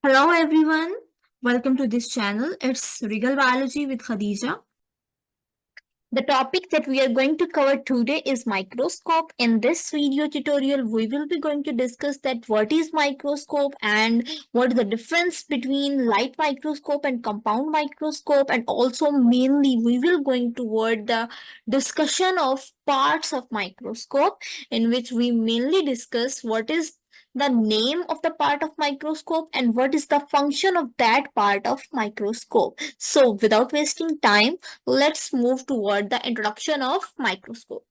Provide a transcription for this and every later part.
Hello everyone, welcome to this channel. It's Regal Biology with Khadija. The topic that we are going to cover today is microscope. In this video tutorial, we will be going to discuss that what is microscope and what is the difference between light microscope and compound microscope, and also mainly we will going toward the discussion of parts of microscope, in which we mainly discuss what is the name of the part of microscope and what is the function of that part of microscope. So without wasting time, let's move toward the introduction of microscope.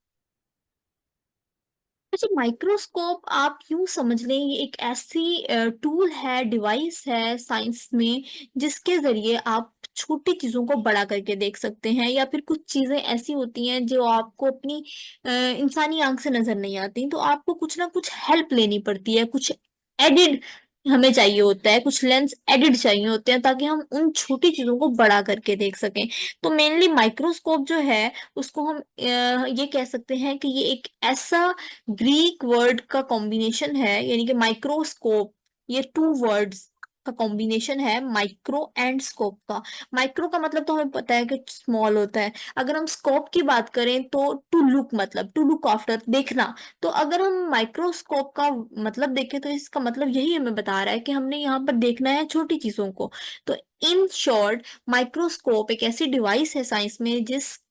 अच्छा, microscope आप यूं समझ लें, ये एक ऐसी tool है, device है साइंस में, जिसके जरिए आप छोटी चीजों को बड़ा करके देख सकते हैं, या फिर कुछ चीजें ऐसी होती हैं जो आपको अपनी इंसानी आंख से नजर नहीं आती, तो आपको कुछ ना कुछ हेल्प लेनी पड़ती है, कुछ एडिड हमें चाहिए होता है, कुछ लेंस एडिड चाहिए होते हैं ताकि हम उन छोटी चीजों को बड़ा करके देख सकें। तो मेनली माइक्रोस्कोप जो है उसको हम ये कह सकते हैं कि ये एक ऐसा ग्रीक वर्ड का कॉम्बिनेशन है, यानी कि माइक्रोस्कोप, ये टू वर्ड्स का कॉम्बिनेशन है, माइक्रो एंड स्कोप का। माइक्रो का मतलब तो हमें पता है कि स्मॉल होता है। अगर हम स्कोप की बात करें तो टू लुक, मतलब टू लुक आफ्टर, देखना। तो अगर हम माइक्रोस्कोप का मतलब देखें तो इसका मतलब यही हमें बता रहा है कि हमने यहाँ पर देखना है छोटी चीजों को। तो इन शॉर्ट, माइक्रोस्कोप एक ऐसी डिवाइस है साइंस में जिसके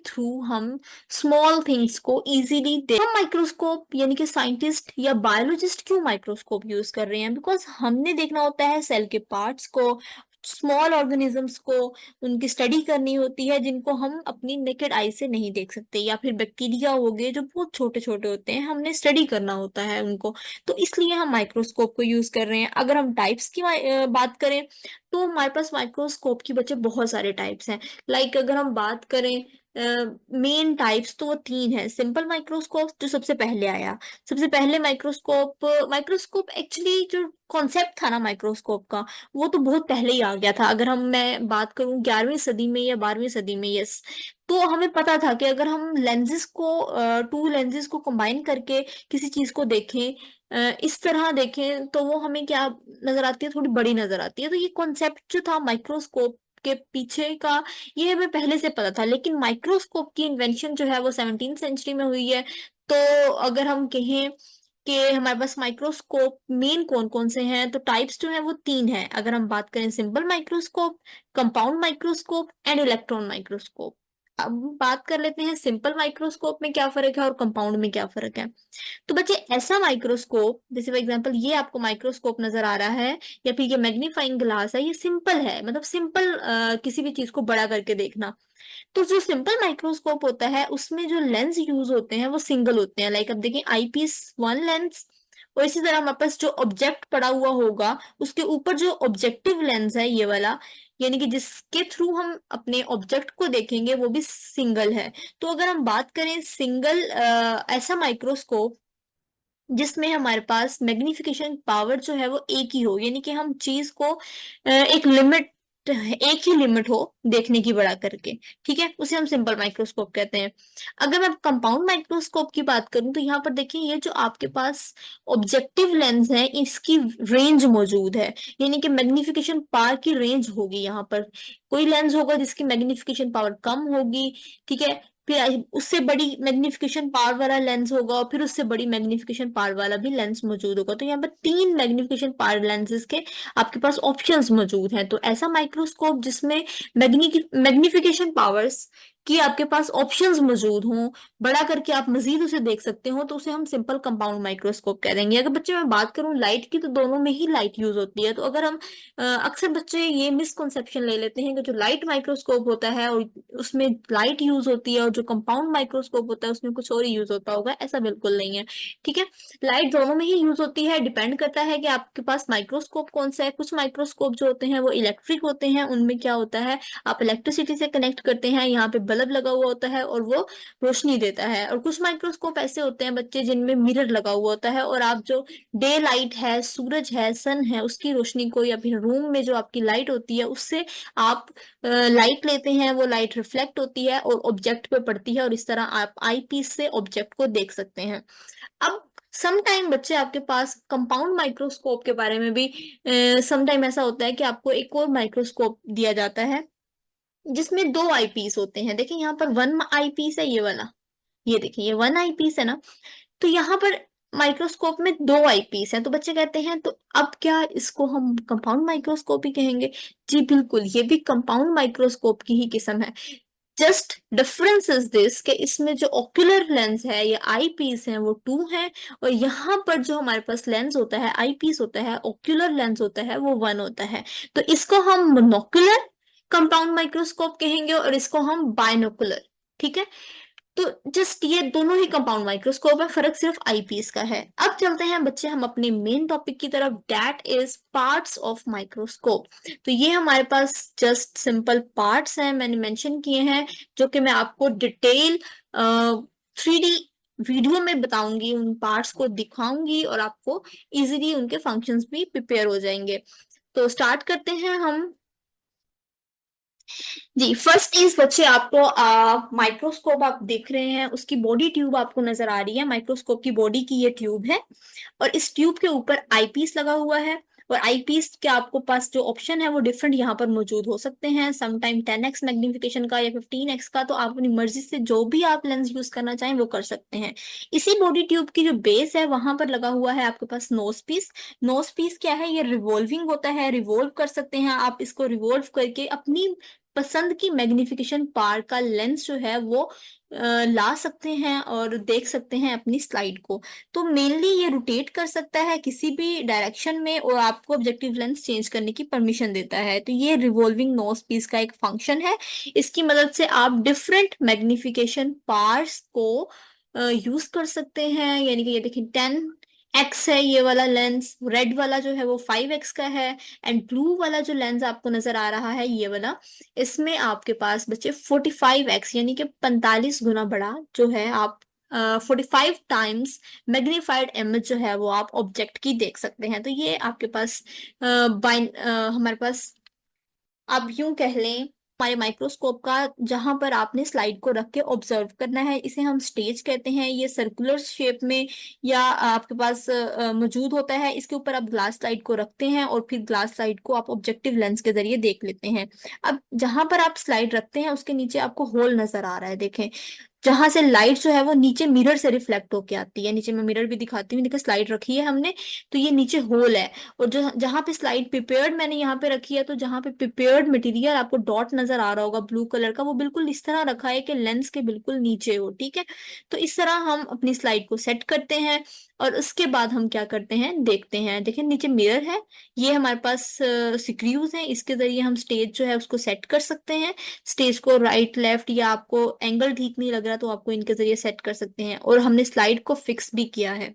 थ्रू हम स्मॉल थिंग्स को इजीली देख। हम माइक्रोस्कोप यानी कि साइंटिस्ट या बायोलॉजिस्ट क्यों माइक्रोस्कोप यूज कर रहे हैं? बिकॉज हमने देखना होता है सेल के पार्ट्स को, स्मॉल ऑर्गेनिजम्स को, उनकी स्टडी करनी होती है जिनको हम अपनी नेकेड आई से नहीं देख सकते, या फिर बैक्टीरिया हो गए जो बहुत छोटे छोटे होते हैं, हमने स्टडी करना होता है उनको। तो इसलिए हम माइक्रोस्कोप को यूज कर रहे हैं। अगर हम टाइप्स की बात करें तो हमारे पास माइक्रोस्कोप की बच्चे बहुत सारे टाइप्स हैं। लाइक अगर हम बात करें मेन टाइप्स, तो वो तीन है। सिंपल माइक्रोस्कोप जो सबसे पहले आया, सबसे पहले माइक्रोस्कोप, माइक्रोस्कोप एक्चुअली जो कॉन्सेप्ट था ना माइक्रोस्कोप का, वो तो बहुत पहले ही आ गया था। अगर मैं बात करूं 11वीं सदी में या 12वीं सदी में, यस, तो हमें पता था कि अगर हम लेंजेस को, टू लेंजेस को कंबाइन करके किसी चीज को देखें, इस तरह देखें, तो वो हमें क्या नजर आती है, थोड़ी बड़ी नजर आती है। तो ये कॉन्सेप्ट जो था माइक्रोस्कोप के पीछे का, ये हमें पहले से पता था। लेकिन माइक्रोस्कोप की इन्वेंशन जो है वो 17th सेंचुरी में हुई है। तो अगर हम कहें कि हमारे पास माइक्रोस्कोप मेन कौन कौन से हैं, तो टाइप्स जो है वो तीन हैं। अगर हम बात करें simple microscope, compound microscope and electron microscope. अब बात कर लेते हैं सिंपल माइक्रोस्कोप में क्या फर्क है और कंपाउंड में क्या फर्क है। तो बच्चे, ऐसा माइक्रोस्कोप, जैसे फॉर एग्जांपल ये आपको माइक्रोस्कोप नजर आ रहा है, या फिर ये मैग्नीफाइंग ग्लास है, ये सिंपल है, मतलब सिंपल किसी भी चीज को बड़ा करके देखना। तो जो सिंपल माइक्रोस्कोप होता है उसमें जो लेंस यूज होते हैं वो सिंगल होते हैं। लाइक अब देखें, आईपीस वन लेंस, और इसी तरह हमारे पास जो ऑब्जेक्ट पड़ा हुआ होगा उसके ऊपर जो ऑब्जेक्टिव लेंस है, ये वाला, यानी कि जिसके थ्रू हम अपने ऑब्जेक्ट को देखेंगे, वो भी सिंगल है। तो अगर हम बात करें सिंगल ऐसा माइक्रोस्कोप जिसमें हमारे पास मैग्निफिकेशन पावर जो है वो एक ही हो, यानी कि हम चीज को एक लिमिट, एक ही लिमिट हो देखने की बड़ा करके, ठीक है, उसे हम सिंपल माइक्रोस्कोप कहते हैं। अगर मैं कंपाउंड माइक्रोस्कोप की बात करूं तो यहाँ पर देखिए, ये जो आपके पास ऑब्जेक्टिव लेंस है इसकी रेंज मौजूद है, यानी कि मैग्निफिकेशन पावर की रेंज होगी। यहाँ पर कोई लेंस होगा जिसकी मैग्निफिकेशन पावर कम होगी, ठीक है, फिर उससे बड़ी मैग्निफिकेशन पावर वाला लेंस होगा, और फिर उससे बड़ी मैग्निफिकेशन पावर वाला भी लेंस मौजूद होगा। तो यहाँ पर तीन मैग्निफिकेशन पावर लेंसेज के आपके पास ऑप्शंस मौजूद हैं। तो ऐसा माइक्रोस्कोप जिसमें मैग्निफिकेशन पावर्स की आपके पास ऑप्शंस मौजूद हों, बड़ा करके आप मजीद उसे देख सकते हो, तो उसे हम सिंपल कंपाउंड माइक्रोस्कोप कह देंगे। अगर बच्चे मैं बात करूं लाइट की, तो दोनों में ही लाइट यूज होती है। तो अगर हम अक्सर बच्चे ये मिसकंसेप्शन ले लेते हैं कि जो लाइट माइक्रोस्कोप होता है और उसमें लाइट यूज होती है, और जो कंपाउंड माइक्रोस्कोप होता है उसमें कुछ और ही यूज होता होगा। ऐसा बिल्कुल नहीं है, ठीक है। लाइट दोनों में ही यूज होती है, डिपेंड करता है कि आपके पास माइक्रोस्कोप कौन सा है। कुछ माइक्रोस्कोप जो होते हैं वो इलेक्ट्रिक होते हैं, उनमें क्या होता है, आप इलेक्ट्रिसिटी से कनेक्ट करते हैं, यहाँ पे बल्ब लगा हुआ होता है और वो रोशनी देता है। और कुछ माइक्रोस्कोप ऐसे होते हैं बच्चे जिनमें मिरर लगा हुआ होता है, और आप जो डे लाइट है, सूरज है, सन है, उसकी रोशनी को, या फिर रूम में जो आपकी लाइट होती है उससे आप लाइट लेते हैं, वो लाइट रिफ्लेक्ट होती है और ऑब्जेक्ट पे पड़ती है, और इस तरह आप आई पीस से ऑब्जेक्ट को देख सकते हैं। अब सम टाइम बच्चे आपके पास कंपाउंड माइक्रोस्कोप के बारे में भी, सम टाइम ऐसा होता है कि आपको एक और माइक्रोस्कोप दिया जाता है जिसमें दो आईपीस होते हैं। देखिए यहाँ पर वन आईपीस है ये वाला, ये देखिए ये वन आईपीस है ना। तो यहाँ पर माइक्रोस्कोप में दो आईपीस हैं, तो बच्चे कहते हैं तो अब क्या इसको हम कंपाउंड माइक्रोस्कोप ही कहेंगे? जी बिल्कुल, ये भी कंपाउंड माइक्रोस्कोप की ही किस्म है। जस्ट डिफरेंस इज दिस कि इसमें जो ओक्यूलर लेंस है या आई पीस है वो टू है, और यहाँ पर जो हमारे पास लेंस होता है, आई पीस होता है, ओक्यूलर लेंस होता है, वो वन होता है। तो इसको हम मोनोकुलर कंपाउंड माइक्रोस्कोप कहेंगे और इसको हम बायनोकुलर। ठीक है, तो जस्ट ये दोनों ही कंपाउंड माइक्रोस्कोप है, फर्क सिर्फ आईपीस का है। अब चलते हैं बच्चे हम अपने मेन टॉपिक की तरफ, that is parts of microscope. तो ये हमारे पास जस्ट सिंपल पार्ट्स हैं, मैंने मेंशन किए हैं, जो कि मैं आपको डिटेल 3D वीडियो में बताऊंगी, उन पार्ट्स को दिखाऊंगी और आपको इजीली उनके फंक्शंस भी प्रिपेयर हो जाएंगे। तो स्टार्ट करते हैं हम। जी फर्स्ट इज बच्चे आपको माइक्रोस्कोप आप देख रहे हैं, उसकी बॉडी ट्यूब आपको नजर आ रही है, माइक्रोस्कोप की बॉडी की ये ट्यूब है, और इस ट्यूब के ऊपर आईपीस लगा हुआ है। और आईपीस के आपको पास जो ऑप्शन है वो डिफरेंट यहाँ पर मौजूद हो सकते हैं, समटाइम 10x मैग्निफिकेशन का या 15x का, तो आप अपनी मर्जी से जो भी आप लेंस यूज करना चाहें वो कर सकते हैं। इसी बॉडी ट्यूब की जो बेस है वहां पर लगा हुआ है आपके पास नोज पीस। नोज पीस क्या है? ये रिवॉल्विंग होता है, रिवॉल्व कर सकते हैं आप इसको, रिवॉल्व करके अपनी पसंद की मैग्निफिकेशन पावर का लेंस जो है वो ला सकते हैं और देख सकते हैं अपनी स्लाइड को। तो मेनली ये रोटेट कर सकता है किसी भी डायरेक्शन में और आपको ऑब्जेक्टिव लेंस चेंज करने की परमिशन देता है। तो ये रिवॉल्विंग नोज पीस का एक फंक्शन है। इसकी मदद से आप डिफरेंट मैग्निफिकेशन पार्ट्स को यूज कर सकते हैं, यानी कि ये देखिए 10x है ये वाला लेंस, रेड वाला जो है वो 5x का है, एंड ब्लू वाला जो लेंस आपको नजर आ रहा है ये वाला, इसमें आपके पास बच्चे 45x यानी कि 45 गुना बड़ा जो है आप 45 टाइम्स मैग्नीफाइड इमेज जो है वो आप ऑब्जेक्ट की देख सकते हैं। तो ये आपके पास हमारे पास आप यूं कह लें हमारे माइक्रोस्कोप का, जहां पर आपने स्लाइड को रख के ऑब्जर्व करना है, इसे हम स्टेज कहते हैं। ये सर्कुलर शेप में या आपके पास मौजूद होता है, इसके ऊपर आप ग्लास स्लाइड को रखते हैं और फिर ग्लास स्लाइड को आप ऑब्जेक्टिव लेंस के जरिए देख लेते हैं। अब जहां पर आप स्लाइड रखते हैं उसके नीचे आपको होल नजर आ रहा है, देखें, जहां से लाइट जो है वो नीचे मिरर से रिफ्लेक्ट होके आती है। नीचे मैं मिरर भी दिखाती हूँ, देखो स्लाइड रखी है हमने, तो ये नीचे होल है, और जो जहां पे स्लाइड प्रिपेयर्ड मैंने यहाँ पे रखी है, तो जहां पे प्रिपेयर्ड मटेरियल आपको डॉट नजर आ रहा होगा ब्लू कलर का, वो बिल्कुल इस तरह रखा है कि लेंस के बिल्कुल नीचे हो। ठीक है, तो इस तरह हम अपनी स्लाइड को सेट करते हैं और उसके बाद हम क्या करते हैं देखते हैं। देखिए नीचे मिरर है, ये हमारे पास स्क्रूज हैं, इसके जरिए हम स्टेज जो है उसको सेट कर सकते हैं। स्टेज को राइट लेफ्ट या आपको एंगल ठीक नहीं लग रहा तो आपको इनके जरिए सेट कर सकते हैं, और हमने स्लाइड को फिक्स भी किया है।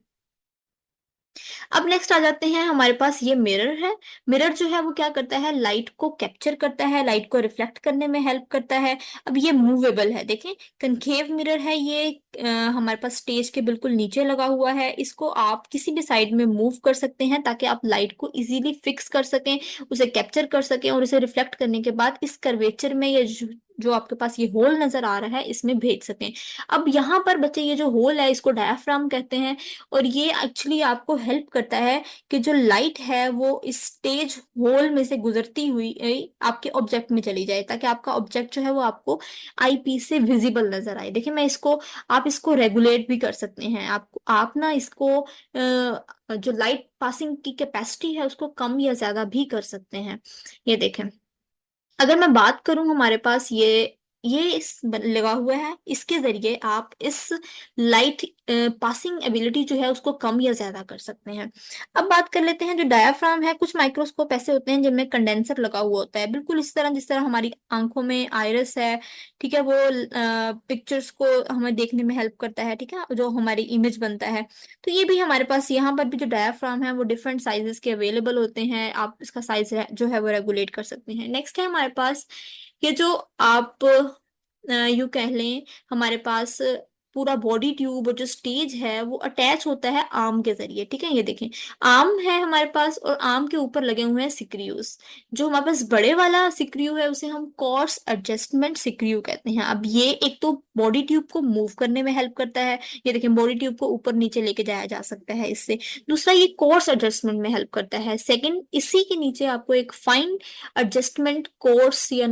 अब नेक्स्ट आ जाते हैं, हमारे पास ये मिरर है। मिरर जो है वो क्या करता है? लाइट को कैप्चर करता है, लाइट को रिफ्लेक्ट करने में हेल्प करता है। अब ये मूवेबल है, देखें कनकेव मिरर है ये, हमारे पास स्टेज के बिल्कुल नीचे लगा हुआ है। इसको आप किसी भी साइड में मूव कर सकते हैं ताकि आप लाइट को इजीली फिक्स कर सकें, उसे कैप्चर कर सकें और उसे रिफ्लेक्ट करने के बाद इस कर्वेचर में, या जो आपके पास ये होल नजर आ रहा है इसमें भेज सकें। अब यहाँ पर बच्चे ये जो होल है इसको डायाफ्राम कहते हैं, और ये एक्चुअली आपको हेल्प करता है कि जो लाइट है वो इस स्टेज होल में से गुजरती हुई आपके ऑब्जेक्ट में चली जाए, ताकि आपका ऑब्जेक्ट जो है वो आपको आई पीस से विजिबल नजर आए। देखिए मैं इसको, आप इसको रेगुलेट भी कर सकते हैं, आप ना इसको जो लाइट पासिंग की कैपेसिटी है उसको कम या ज्यादा भी कर सकते हैं। ये देखें, अगर मैं बात करूं, हमारे पास ये इस लगा हुआ है, इसके जरिए आप इस लाइट पासिंग एबिलिटी जो है उसको कम या ज्यादा कर सकते हैं। अब बात कर लेते हैं जो डायाफ्राम है। कुछ माइक्रोस्कोप ऐसे होते हैं जिनमें कंडेंसर लगा हुआ होता है, बिल्कुल इस तरह जिस तरह हमारी आंखों में आयरस है। ठीक है, वो पिक्चर्स को हमें देखने में हेल्प करता है, ठीक है, जो हमारी इमेज बनता है। तो ये भी हमारे पास यहाँ पर भी जो डायाफ्राम है वो डिफरेंट साइजेस के अवेलेबल होते हैं, आप इसका साइज जो है वो रेगुलेट कर सकते हैं। नेक्स्ट है हमारे पास ये जो आप यू कह लें, हमारे पास पूरा बॉडी ट्यूब और जो स्टेज है वो अटैच होता है आर्म के जरिए। ठीक है, ये देखें आर्म है हमारे पास और आर्म के ऊपर लगे हुए हैं सिक्रियूज। जो हमारे पास बड़े वाला सिक्रियू है उसे हम कोर्स एडजस्टमेंट सिक्रियू कहते हैं। अब ये एक तो बॉडी ट्यूब को मूव करने में हेल्प करता है, ये देखें बॉडी ट्यूब को ऊपर नीचे लेके जाया जा सकता है इससे। दूसरा ये कोर्स एडजस्टमेंट में हेल्प करता है। सेकंड, इसी के नीचे आपको एक फाइन एडजस्टमेंट कोर्स या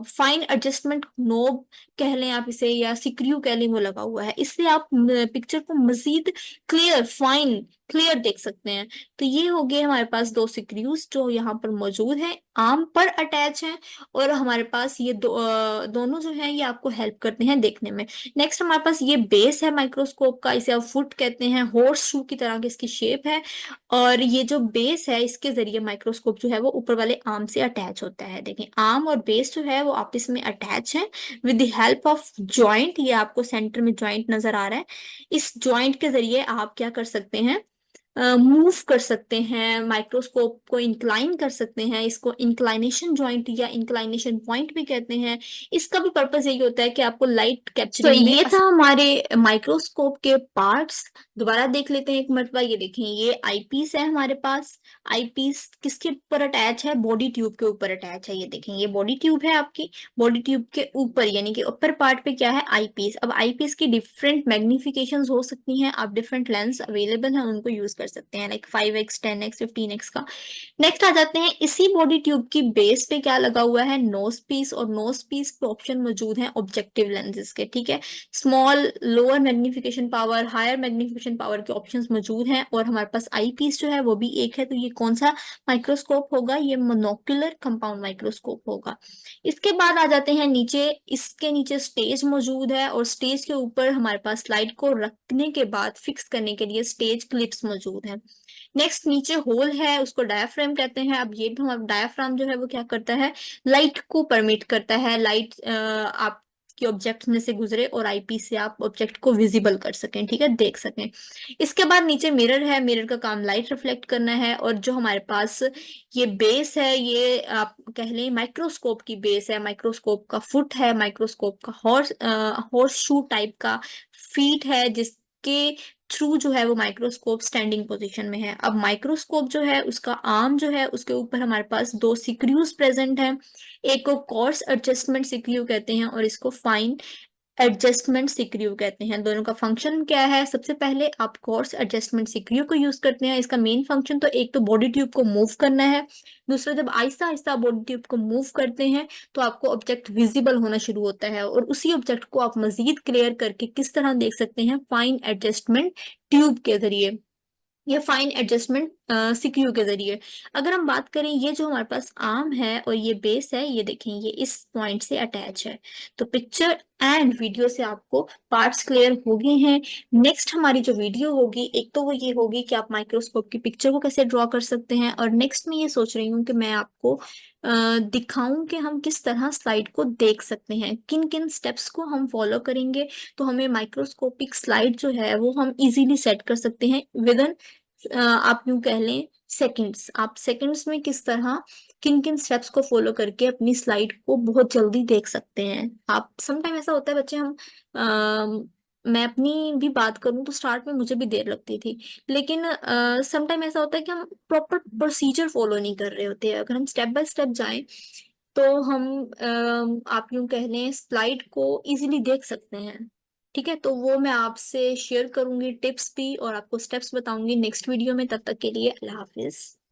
फाइन एडजस्टमेंट नोब कह लें आप इसे, या सिक्रियू कह लें, वो लगा हुआ है। इससे आप पिक्चर को मजीद क्लियर, फाइन क्लियर देख सकते हैं। तो ये हो गए हमारे पास दो सिक्रियूज जो यहाँ पर मौजूद हैं, आर्म पर अटैच हैं, और हमारे पास ये दोनों जो हैं ये आपको हेल्प करते हैं देखने में। नेक्स्ट हमारे पास ये बेस है माइक्रोस्कोप का, इसे आप फुट कहते हैं, हॉर्स शू की तरह की इसकी शेप है। और ये जो बेस है इसके जरिए माइक्रोस्कोप जो है वो ऊपर वाले आर्म से अटैच होता है। देखें आर्म और बेस जो है वो आपस में अटैच है with the help of joint. ये आपको सेंटर में जॉइंट नजर आ रहा है। इस जॉइंट के जरिए आप क्या कर सकते हैं, मूव कर सकते हैं, माइक्रोस्कोप को इंक्लाइन कर सकते हैं। इसको इंक्लाइनेशन जॉइंट या इंक्लाइनेशन पॉइंट भी कहते हैं। इसका भी पर्पस यही होता है कि आपको लाइट कैप्चरिंग में। ये था हमारे माइक्रोस्कोप के पार्ट्स। दोबारा देख लेते हैं एक मरतबा। ये देखें ये आईपीस है हमारे पास। आईपीस किसके ऊपर अटैच है, बॉडी ट्यूब के ऊपर अटैच है। ये देखें ये बॉडी ट्यूब है आपकी, बॉडी ट्यूब के ऊपर यानी कि ऊपर पार्ट पे क्या है, आईपीस। अब आईपीस की डिफरेंट मैग्निफिकेशंस हो सकती हैं, आप डिफरेंट लेंस अवेलेबल हैं उनको यूज कर सकते हैं, लाइक 5x 10x 15x का। नेक्स्ट आ जाते हैं, इसी बॉडी ट्यूब की बेस पे क्या लगा हुआ है, नोज पीस। और नोज पीस पे ऑप्शन मौजूद है ऑब्जेक्टिव लेंसेज के। ठीक है, small, lower magnification power, higher magnification power के ऑप्शंस मौजूद हैं। और हमारे पास आई पीस जो है वो भी एक है। तो ये कौन सा माइक्रोस्कोप होगा, ये मोनोक्यूलर कंपाउंड माइक्रोस्कोप होगा। इसके बाद आ जाते हैं नीचे, इसके नीचे स्टेज मौजूद है, और स्टेज के ऊपर हमारे पास स्लाइड को रखने के बाद फिक्स करने के लिए स्टेज क्लिप्स मौजूद हैं। नेक्स्ट नीचे होल है, उसको डायाफ्राम कहते हैं। अब ये भी हमारा डायाफ्राम जो है वो क्या करता है, लाइट को परमिट करता है, लाइट आपके ऑब्जेक्ट में से गुजरे और आईपीस से आप ऑब्जेक्ट को विजिबल कर सकें, ठीक है, देख सकें। इसके बाद नीचे मिरर है, मिरर का काम लाइट रिफ्लेक्ट करना है। और जो हमारे पास ये बेस है, ये आप कह लें माइक्रोस्कोप की बेस है, माइक्रोस्कोप का फुट है, माइक्रोस्कोप का हॉर्स शू टाइप का फीट है, जिसके थ्रू जो है वो माइक्रोस्कोप स्टैंडिंग पोजीशन में है। अब माइक्रोस्कोप जो है उसका आर्म जो है उसके ऊपर हमारे पास दो सिक्रियूज प्रेजेंट हैं। एक को कोर्स एडजस्टमेंट सिक्रियू कहते हैं और इसको फाइन एडजस्टमेंट सिक्रियू कहते हैं। दोनों का फंक्शन क्या है, सबसे पहले आप कोर्स एडजस्टमेंट सिक्रियू को यूज करते हैं। इसका मेन फंक्शन तो एक तो बॉडी ट्यूब को मूव करना है, दूसरा जब आहिस्ता आहिस्ता बॉडी ट्यूब को मूव करते हैं तो आपको ऑब्जेक्ट विजिबल होना शुरू होता है, और उसी ऑब्जेक्ट को आप मजीद क्लियर करके किस तरह देख सकते हैं, फाइन एडजस्टमेंट ट्यूब के जरिए या फाइन एडजस्टमेंट सीक्यू के जरिए। अगर हम बात करें, ये जो हमारे पास आर्म है और ये बेस है, ये देखें ये इस पॉइंट से अटैच है। तो पिक्चर एंड वीडियो से आपको पार्ट्स क्लियर हो गए हैं। नेक्स्ट हमारी जो वीडियो होगी, एक तो वो ये होगी कि आप माइक्रोस्कोप की पिक्चर को कैसे ड्रॉ कर सकते हैं, और नेक्स्ट मैं ये सोच रही हूँ कि मैं आपको दिखाऊं कि हम किस तरह स्लाइड को देख सकते हैं, किन किन स्टेप्स को हम फॉलो करेंगे तो हमें माइक्रोस्कोपिक स्लाइड जो है वो हम इजीली सेट कर सकते हैं विद इन, आप यूं कह लें सेकंड्स। आप सेकंड्स में किस तरह किन किन स्टेप्स को फॉलो करके अपनी स्लाइड को बहुत जल्दी देख सकते हैं। आप समटाइम ऐसा होता है बच्चे, हम मैं अपनी भी बात करूं तो स्टार्ट में मुझे भी देर लगती थी, लेकिन समटाइम ऐसा होता है कि हम प्रॉपर प्रोसीजर फॉलो नहीं कर रहे होते। अगर हम स्टेप बाय स्टेप जाएं तो हम आप यूं कह लें स्लाइड को इजीली देख सकते हैं। ठीक है, तो वो मैं आपसे शेयर करूंगी टिप्स भी, और आपको स्टेप्स बताऊंगी नेक्स्ट वीडियो में। तब तक के लिए अल्लाह हाफिज।